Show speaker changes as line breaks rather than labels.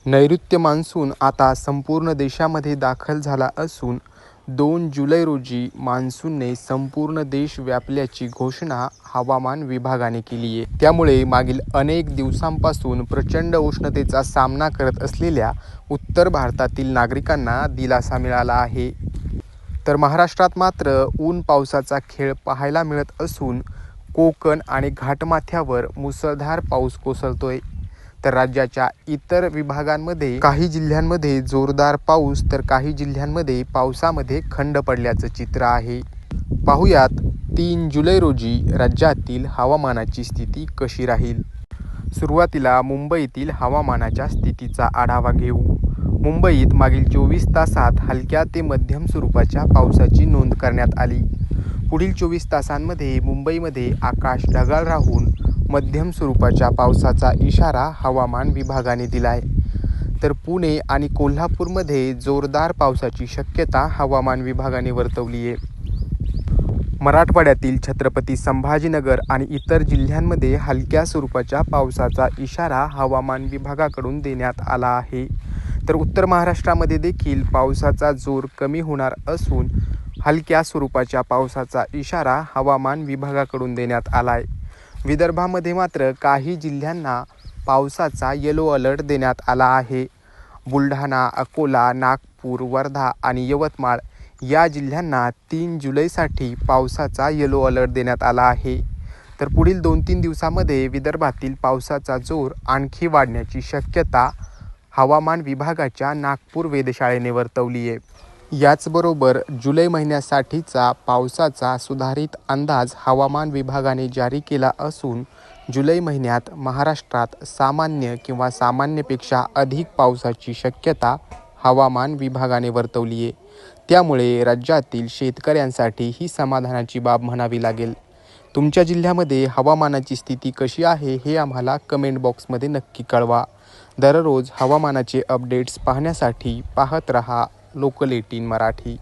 नैऋत्य मान्सून आता संपूर्ण देशामध्ये दाखल झाला असून 2 जुलै रोजी मान्सूनने संपूर्ण देश व्यापल्याची घोषणा हवामान विभागाने केली आहे। त्यामुळे मागील अनेक दिवसांपासून प्रचंड उष्णतेचा सामना करत असलेल्या उत्तर भारतातील नागरिकांना दिलासा मिळाला आहे। तर महाराष्ट्रात मात्र ऊन पावसाचा खेळ पाहायला मिळत असून कोकण आणि घाटमाथ्यावर मुसळधार पाऊस कोसळतोय। तर राज्याच्या इतर विभागांमध्ये काही जिल्ह्यांमध्ये जोरदार पाऊस तर काही जिल्ह्यांमध्ये पावसामध्ये खंड पडल्याचं चित्र आहे। पाहुयात 3 जुलै रोजी राज्यातील हवामानाची स्थिती कशी राहील। सुरुवातीला मुंबईतील हवामानाच्या स्थितीचा आढावा घेऊ। मुंबईत मागील 24 तासात हलक्या ते मध्यम स्वरूपाच्या पावसाची नोंद करण्यात आली। पुढील 24 तासांमध्ये मुंबईमध्ये आकाश ढगाळ राहून मध्यम स्वरूपाच्या पावसाचा इशारा हवामान विभागाने दिलाय। तर पुणे आणि कोल्हापूरमध्ये जोरदार पावसाची शक्यता हवामान विभागाने वर्तवली आहे। मराठवाड्यातील छत्रपती संभाजीनगर आणि इतर जिल्ह्यांमध्ये हलक्या स्वरूपाच्या पावसाचा इशारा हवामान विभागाकडून देण्यात आला आहे। तर उत्तर महाराष्ट्रामध्ये देखील पावसाचा जोर कमी होणार असून हलक्या स्वरूपाच्या पावसाचा इशारा हवामान विभागाकडून देण्यात आलाय। विदर्भामध्ये मात्र काही जिल्ह्यांना पावसाचा येलो अलर्ट देण्यात आला आहे। बुलढाणा, अकोला, नागपूर, वर्धा आणि यवतमाळ या जिल्ह्यांना 3 जुलैसाठी पावसाचा येलो अलर्ट देण्यात आला आहे। तर पुढील 2-3 दिवसामध्ये विदर्भातील पावसाचा जोर आणखी वाढण्याची शक्यता हवामान विभागाच्या नागपूर वेधशाळेने वर्तवली आहे। याचबरोबर जुलै महिन्यासाठीचा पावसाचा सुधारित अंदाज हवामान विभागाने जारी केला असून जुलै महिन्यात महाराष्ट्रात सामान्य किंवा सामान्यपेक्षा अधिक पावसाची शक्यता हवामान विभागाने वर्तवली आहे। त्यामुळे राज्यातील शेतकऱ्यांसाठी ही समाधानाची बाब म्हणावी लागेल। तुमच्या जिल्ह्यामध्ये हवामानाची स्थिती कशी आहे हे आम्हाला कमेंट बॉक्समध्ये नक्की कळवा। दररोज हवामानाचे अपडेट्स पाहण्यासाठी पाहत रहा लोकल 18 मराठी।